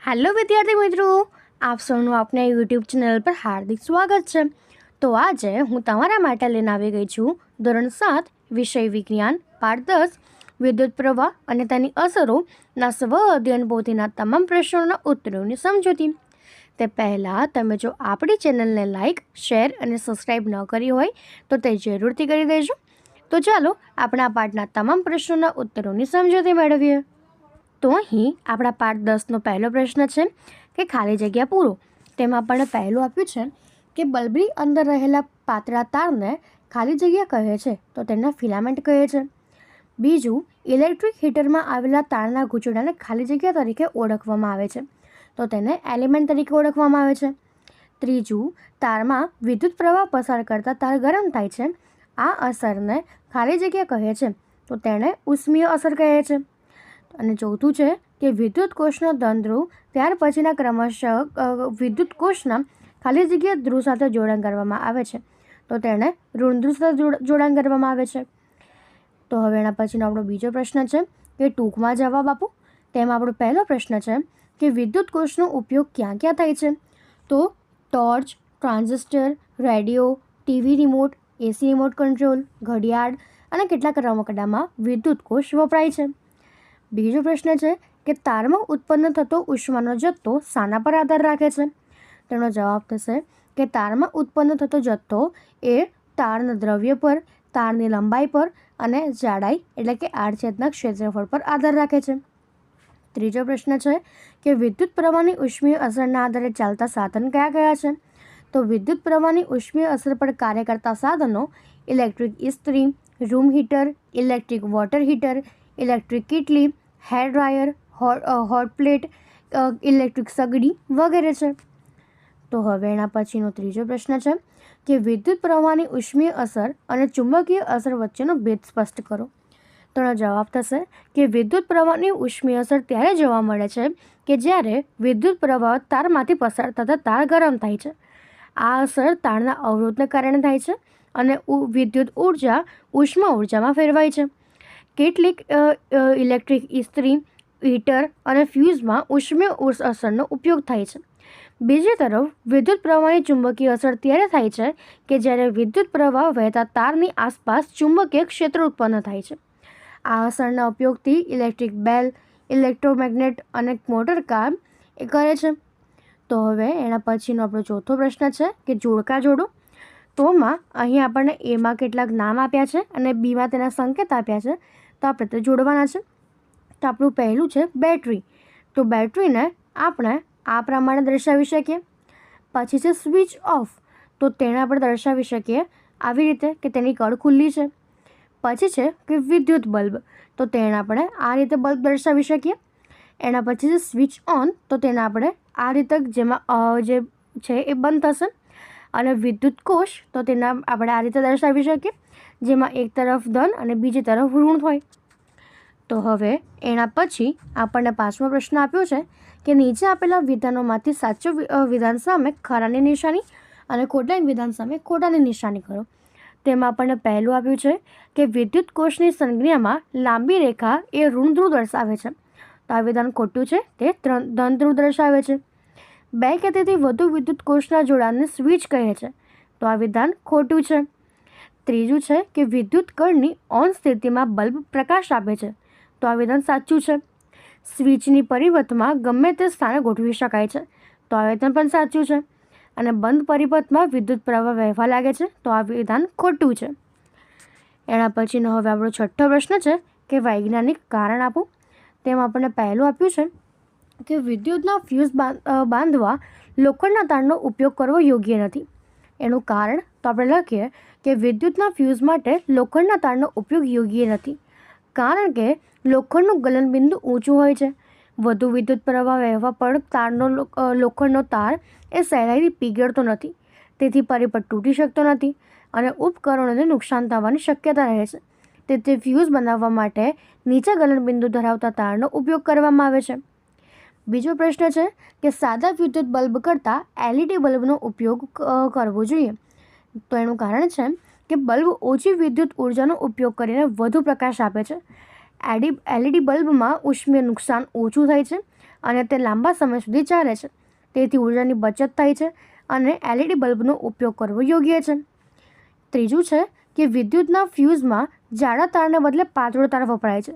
Hello વિદ્યાર્થી મિત્રો, આપ સૌનું આપને યુટ્યુબ ચેનલ પર હાર્દિક સ્વાગત છે. તો આજે હું તમારા માટે લઈને આવી ગઈ છું ધોરણ 7 વિષય વિજ્ઞાન પાઠ 10 વિદ્યુત પ્રવાહ અને તેની અસરોના સ્વ અધ્યયન પોથીના તમામ પ્રશ્નોના ઉત્તરોની સમજૂતી. તે પહેલાં તમે જો આપણી ચેનલને લાઇક, શેર અને સબસ્ક્રાઈબ ન કરી હોય તો તે જરૂરથી કરી દેજો. તો ચાલો આપણા પાઠના તમામ પ્રશ્નોના ઉત્તરોની સમજૂતી મેળવીએ. તો અહીં આપણા પાઠ 10નો પહેલો પ્રશ્ન છે કે ખાલી જગ્યા પૂરો. તેમાં આપણને પહેલું આપ્યું છે કે બલ્બની અંદર રહેલા પાતળા તારને ખાલી જગ્યા કહે છે તો તેને ફિલામેન્ટ કહે છે. બીજું, ઇલેક્ટ્રિક હીટરમાં આવેલા તારના ગૂંચળાને ખાલી જગ્યા તરીકે ઓળખવામાં આવે છે તો તેને એલિમેન્ટ તરીકે ઓળખવામાં આવે છે. ત્રીજું, તારમાં વિદ્યુત પ્રવાહ પસાર કરતા તાર ગરમ થાય છે. આ અસરને ખાલી જગ્યા કહે છે તો તેને ઉષ્મીય અસર કહે છે. અને ચોથું છે કે વિદ્યુત કોષનો ધન ધ્રુવ ત્યાર પછીના ક્રમશઃ વિદ્યુત કોષના ખાલી જગ્યા ધ્રુવ સાથે જોડાણ કરવામાં આવે છે તો તેને ઋણ ધ્રુવ સાથે જોડાણ કરવામાં આવે છે. તો હવે એના પછીનો આપણો બીજો પ્રશ્ન છે કે ટૂંકમાં જવાબ આપો. તેમાં આપણો પહેલો પ્રશ્ન છે કે વિદ્યુત કોષનો ઉપયોગ ક્યાં ક્યાં થાય છે? તો torch, transistor, radio, TV remote, AC remote control, ઘડિયાળ અને કેટલાક રમકડામાં વિદ્યુત કોષ વપરાય છે. બીજો પ્રશ્ન છે કે તારમાં ઉત્પન્ન થતો ઉષ્માનો જથ્થો શાના પર આધાર રાખે છે? તેનો જવાબ થશે કે તારમાં ઉત્પન્ન થતો જથ્થો એ તારના દ્રવ્ય પર, તારની લંબાઈ પર અને જાડાઈ એટલે કે આડછેદના ક્ષેત્રફળ પર આધાર રાખે છે. ત્રીજો પ્રશ્ન છે કે વિદ્યુત પ્રવાહની ઉષ્મીય અસરના આધારે ચાલતા સાધન કયા કયા છે? તો વિદ્યુત પ્રવાહની ઉષ્મીય અસર પર કાર્ય કરતા સાધનો ઇલેક્ટ્રિક ઇસ્ત્રી, room heater, electric water heater, electric kettle, hair dryer, hot plate, electric સગડી વગેરે છે. તો હવે એના પછીનો ત્રીજો પ્રશ્ન છે કે વિદ્યુત પ્રવાહની ઉષ્મીય અસર અને ચુંબકીય અસર વચ્ચેનો ભેદ સ્પષ્ટ કરો. તો એનો જવાબ થશે કે વિદ્યુત પ્રવાહની ઉષ્મીય અસર ત્યારે જોવા મળે છે કે જ્યારે વિદ્યુત પ્રવાહ તારમાંથી પસાર થતા તાર ગરમ થાય છે. આ અસર તારના અવરોધને કારણે થાય છે અને વિદ્યુત ઉર્જા ઉષ્મા ઉર્જામાં ફેરવાય છે. કેટલીક ઇલેક્ટ્રિક ઇસ્ત્રી, હીટર અને ફ્યુઝમાં ઉષ્મીય અસરનો ઉપયોગ થાય છે. બીજી તરફ વિદ્યુત પ્રવાહની ચુંબકીય અસર ત્યારે થાય છે કે જ્યારે વિદ્યુત પ્રવાહ વહેતા તારની આસપાસ ચુંબકીય ક્ષેત્ર ઉત્પન્ન થાય છે. આ અસરના ઉપયોગથી ઇલેક્ટ્રિક બેલ, ઇલેક્ટ્રોમેગ્નેટ અને મોટર કાર કરે છે. તો હવે એના પછીનો આપણો ચોથો પ્રશ્ન છે કે જોડકા જોડો. તોમાં અહીં આપણને એમાં કેટલાક નામ આપ્યા છે અને બીમાં તેના સંકેત આપ્યા છે તો આપણે તે જોડવાના છે. તો આપણું પહેલું છે બેટરી. તો બેટરીને આપણે આ પ્રમાણે દર્શાવી શકીએ. પછી છે સ્વિચ ઓફ. તો તેને આપણે દર્શાવી શકીએ આવી રીતે કે તેની કળ ખુલ્લી છે. પછી છે કે વિદ્યુત બલ્બ. તો તેને આપણે આ રીતે બલ્બ દર્શાવી શકીએ. એના પછી છે સ્વિચ ઓન. તો તેને આપણે આ રીતે જેમાં જે છે એ બંધ થશે. અને વિદ્યુત કોષ તો તેના આપણે આ રીતે દર્શાવી શકીએ જેમાં એક તરફ ધન અને બીજી તરફ ઋણ હોય. તો હવે એના પછી આપણને પાંચમો પ્રશ્ન આપ્યો છે કે નીચે આપેલા વિધાનોમાંથી સાચું વિધાન સામે ખરાની નિશાની અને ખોટા વિધાન સામે ખોટાની નિશાની કરો. તેમાં આપણને પહેલું આપ્યું છે કે વિદ્યુત કોષની સંજ્ઞામાં લાંબી રેખા એ ઋણ ધ્રુવ દર્શાવે છે. તો આ વિધાન ખોટું છે, તે ધન ધ્રુવ દર્શાવે છે. 2 કે તેથી વધુ વિદ્યુત કોષના જોડાણને સ્વિચ કહે છે. તો આ વિધાન ખોટું છે. ત્રીજું છે કે વિદ્યુત કળની ઓન સ્થિતિમાં બલ્બ પ્રકાશ આપે છે. તો આ વિધાન સાચું છે. સ્વિચની પરિપથમાં ગમે તે સ્થાને ગોઠવી શકાય છે. તો આ વિધાન પણ સાચું છે. અને બંધ પરિપથમાં વિદ્યુત પ્રવાહ વહેવા લાગે છે. તો આ વિધાન ખોટું છે. એના પછીનો હવે આપણો છઠ્ઠો પ્રશ્ન છે કે વૈજ્ઞાનિક કારણ આપો. તેમાં આપણને પહેલું આપ્યું છે કે વિદ્યુતના ફ્યુઝ બાંધવા લોખંડના તારનો ઉપયોગ કરવો યોગ્ય નથી. એનું કારણ તો આપણે લખીએ કે વિદ્યુતના ફ્યુઝ માટે લોખંડના તારનો ઉપયોગ યોગ્ય નથી કારણ કે લોખંડનું ગલનબિંદુ ઊંચું હોય છે. વધુ વિદ્યુત પ્રવાહ વહેવા પણ લોખંડનો તાર એ સહેલાઈથી પીગળતો નથી. તેથી પરિપથ તૂટી શકતો નથી અને ઉપકરણોને નુકસાન થવાની શક્યતા રહે છે. તેથી ફ્યુઝ બનાવવા માટે નીચા ગલનબિંદુ ધરાવતા તારનો ઉપયોગ કરવામાં આવે છે. બીજો પ્રશ્ન છે કે સાદા વિદ્યુત બલ્બ કરતાં LED બલ્બનો ઉપયોગ કરવો જોઈએ. તો એનું કારણ છે કે બલ્બ ઓછી વિદ્યુત ઉર્જાનો ઉપયોગ કરીને વધુ પ્રકાશ આપે છે. LED બલ્બમાં ઉષ્મીય નુકસાન ઓછું થાય છે અને તે લાંબા સમય સુધી ચાલે છે. તેથી ઉર્જાની બચત થાય છે અને LED બલ્બનો ઉપયોગ કરવો યોગ્ય છે. ત્રીજું છે કે વિદ્યુતના ફ્યુઝમાં જાડા તારને બદલે પાતળો તાર વપરાય છે.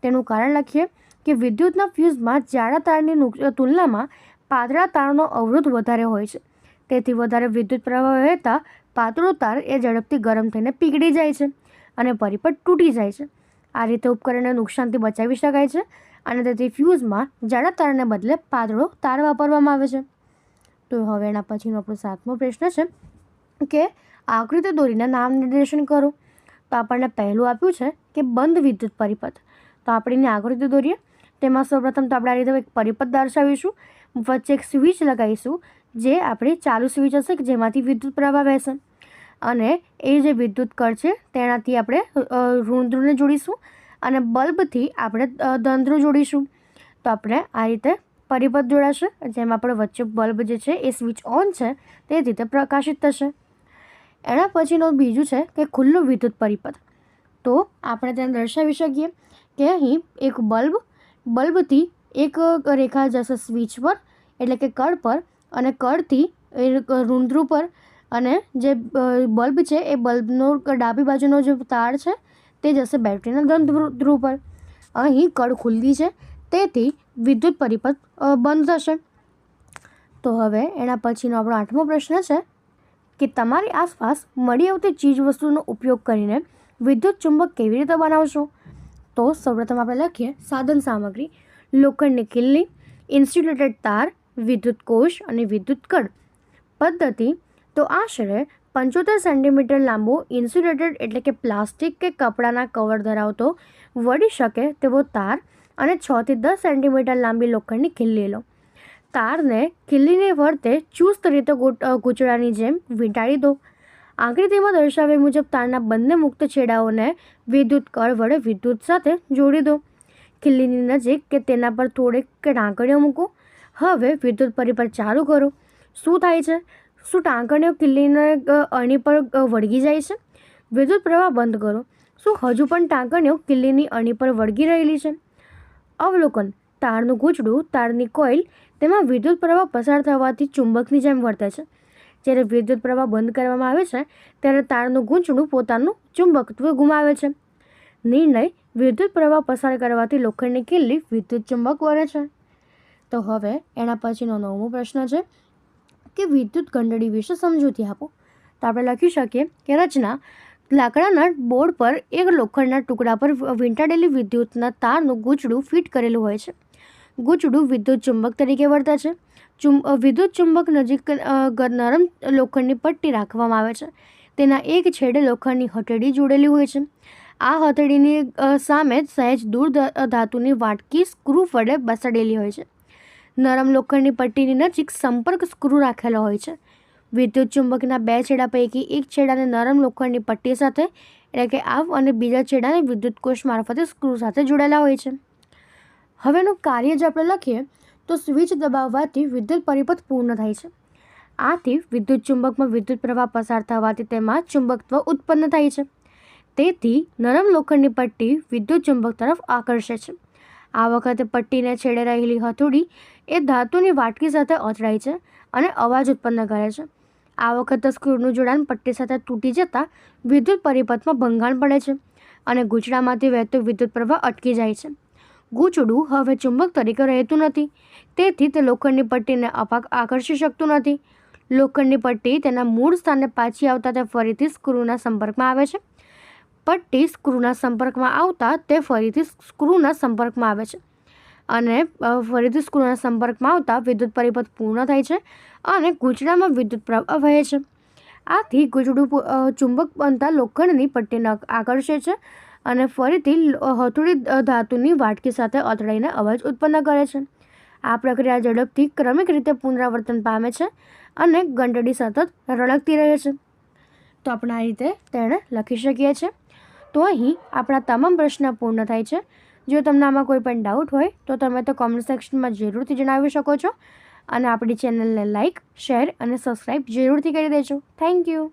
તેનું કારણ લખીએ કે વિદ્યુતના ફ્યુઝમાં જાડા તારની તુલનામાં પાતળા તારનો અવરોધ વધારે હોય છે. તેથી વધારે વિદ્યુત પ્રવાહ વહેતા પાતળો તાર એ ઝડપથી ગરમ થઈને પીગળી જાય છે અને પરિપથ તૂટી જાય છે. આ રીતે ઉપકરણને નુકસાનથી બચાવી શકાય છે અને તેથી ફ્યુઝમાં જાડા તારને બદલે પાતળો તાર વાપરવામાં આવે છે. તો હવે એના પછીનો આપણો 7મો પ્રશ્ન છે કે આકૃતિ દોરીને નામ નિર્દેશન કરો. તો આપણને પહેલું આપ્યું છે કે બંધ વિદ્યુત પરિપથ. તો આપણે એની આકૃતિ દોરીએ. તેમાં સૌપ્રથમ તો આપણે આ રીતે એક પરિપથ દર્શાવીશું, વચ્ચે એક સ્વિચ લગાવીશું જે આપણી ચાલુ સ્વિચ હશે કે જેમાંથી વિદ્યુત પ્રવાહ વહેશે, અને એ જે વિદ્યુત કળ છે તેનાથી આપણે ઋણ ધ્રુવને જોડીશું અને બલ્બથી આપણે ધન ધ્રુવ જોડીશું. તો આપણે આ રીતે પરિપથ જોડાશે જેમાં આપણે વચ્ચે બલ્બ જે છે એ સ્વિચ ઓન છે તે રીતે પ્રકાશિત થશે. એના પછીનું બીજું છે કે ખુલ્લું વિદ્યુત પરિપથ. તો આપણે તેને દર્શાવી શકીએ કે અહીં એક બલ્બથી એક રેખા જશે સ્વિચ પર એટલે કે કળ પર, અને કળથી ઋણ ધ્રુવ પર, અને જે બલ્બ છે એ બલ્બનો ડાબી બાજુનો જે તાર છે તે જશે બેટરીના ધન ધ્રુવ પર. અહીં કળ ખુલ્લી છે તેથી વિદ્યુત પરિપથ બંધ થશે. તો હવે એના પછીનો આપણો 8મો પ્રશ્ન છે કે તમારી આસપાસ મળી આવતી ચીજવસ્તુનો ઉપયોગ કરીને વિદ્યુત ચુંબક કેવી રીતે બનાવશો. તો સૌપ્રથમ આપણે લખીએ સાધન સામગ્રી: લોખંડની ખીલ્લી, ઇન્સ્યુલેટેડ તાર, વિદ્યુત કોષ અને વિદ્યુત કળ. પદ્ધતિ: તો આશરે 75 સેન્ટીમીટર લાંબો ઇન્સ્યુલેટેડ એટલે કે પ્લાસ્ટિક કે કપડાના કવર ધરાવતો વળી શકે તેવો તાર અને 6 થી 10 સેન્ટીમીટર લાંબી લોખંડની ખીલ્લી લો. તારને ખીલ્લીની ફરતે ચુસ્ત રીતે ગૂંચળાની જેમ વીંટાળી દો. આકૃતિમાં દર્શાવ્યા મુજબ તારના બંને મુક્ત છેડાઓને વિદ્યુત કળ વડે વિદ્યુત સાથે જોડી દો. ખીલ્લીની નજીક કે તેના પર થોડીક ટાંકણીઓ મૂકો. હવે વિદ્યુત પરિપથ ચાલુ કરો. શું થાય છે? શું ટાંકણીઓ ખીલ્લીને અણી પર વળગી જાય છે? વિદ્યુત પ્રવાહ બંધ કરો. શું હજુ પણ ટાંકણીઓ ખીલ્લીની અણી પર વળગી રહેલી છે? અવલોકન: તારનું ગૂંચળું, તારની કોઇલ, તેમાં વિદ્યુત પ્રવાહ પસાર થવાથી ચુંબકની જેમ વર્તે છે. જ્યારે વિદ્યુત પ્રવાહ બંધ કરવામાં આવે છે ત્યારે તારનું ગૂંચળું પોતાનું ચુંબકત્વ ગુમાવે છે. નિર્ણય: વિદ્યુત પ્રવાહ પસાર કરવાથી લોખંડની ખીલ્લી વિદ્યુત ચુંબક બને છે. તો હવે એના પછીનો 9મો પ્રશ્ન છે કે વિદ્યુત ઘંટડી વિશે સમજૂતી આપો. તો આપણે લખી શકીએ કે રચના: લાકડાના બોર્ડ પર એક લોખંડના ટુકડા પર વીંટાળેલી વિદ્યુતના તારનું ગૂંચળું ફિટ કરેલું હોય છે. ગૂંચળું વિદ્યુત ચુંબક તરીકે વર્તે છે. વિદ્યુત ચુંબક નજીક નરમ લોખંડની પટ્ટી રાખવામાં આવે છે. તેના એક છેડે લોખંડની હથેળી જોડેલી હોય છે. આ હથેળીની સામે સહેજ દૂર ધાતુની વાટકી સ્ક્રૂ વડે બેસાડેલી હોય છે. નરમ લોખંડની પટ્ટીની નજીક સંપર્ક સ્ક્રૂ રાખેલો હોય છે. વિદ્યુત ચુંબકના બે છેડા પૈકી એક છેડાને નરમ લોખંડની પટ્ટી સાથે એટલે કે અને બીજા છેડાને વિદ્યુત કોષ મારફતે સ્ક્રૂ સાથે જોડાયેલા હોય છે. હવેનું કાર્ય જ આપણે લખીએ તો સ્વિચ દબાવવાથી વિદ્યુત પરિપથ પૂર્ણ થાય છે. આથી વિદ્યુત ચુંબકમાં વિદ્યુત પ્રવાહ પસાર થવાથી તેમાં ચુંબકત્વ ઉત્પન્ન થાય છે. તેથી નરમ લોખંડની પટ્ટી વિદ્યુત ચુંબક તરફ આકર્ષે છે. આ વખતે પટ્ટીને છેડે રહેલી હથોડી એ ધાતુની વાટકી સાથે અથડાય છે અને અવાજ ઉત્પન્ન કરે છે. આ વખતે સ્ક્રૂનું જોડાણ પટ્ટી સાથે તૂટી જતાં વિદ્યુત પરિપથમાં ભંગાણ પડે છે અને ગૂંચળામાંથી વહેતો વિદ્યુત પ્રવાહ અટકી જાય છે. ગૂંચળું હવે ચુંબક તરીકે રહેતું નથી, તેથી તે લોખંડની પટ્ટીને આકર્ષી શકતું નથી. લોખંડની પટ્ટી તેના મૂળ સ્થાને પાછી આવતા તે ફરીથી સ્ક્રૂના સંપર્કમાં આવે છે. પટ્ટી સ્ક્રૂના સંપર્કમાં આવતા તે ફરીથી સ્ક્રૂના સંપર્કમાં આવે છે અને ફરીથી સ્ક્રૂના સંપર્કમાં આવતા વિદ્યુત પરિપથ પૂર્ણ થાય છે અને ગૂંચળામાં વિદ્યુત પ્રવાહ વહે છે. આથી ગૂંચળું ચુંબક બનતા લોખંડની પટ્ટીને આકર્ષે છે અને ફરીથી હથોડી ધાતુની વાટકી સાથે અથડાઈને અવાજ ઉત્પન્ન કરે છે. આ પ્રક્રિયા ઝડપથી ક્રમિક રીતે પુનરાવર્તન પામે છે અને ઘંટડી સતત રળકતી રહે છે. તો આપણે આ રીતે તેને લખી શકીએ છીએ. તો અહીં આપણા તમામ પ્રશ્ન પૂર્ણ થાય છે. જો તમને આમાં કોઈ પણ ડાઉટ હોય તો તમે તો કોમેન્ટ સેક્શનમાં જરૂરથી જણાવી શકો છો અને આપણી ચેનલને લાઇક, શેર અને સબસ્ક્રાઈબ જરૂરથી કરી દેજો. Thank you.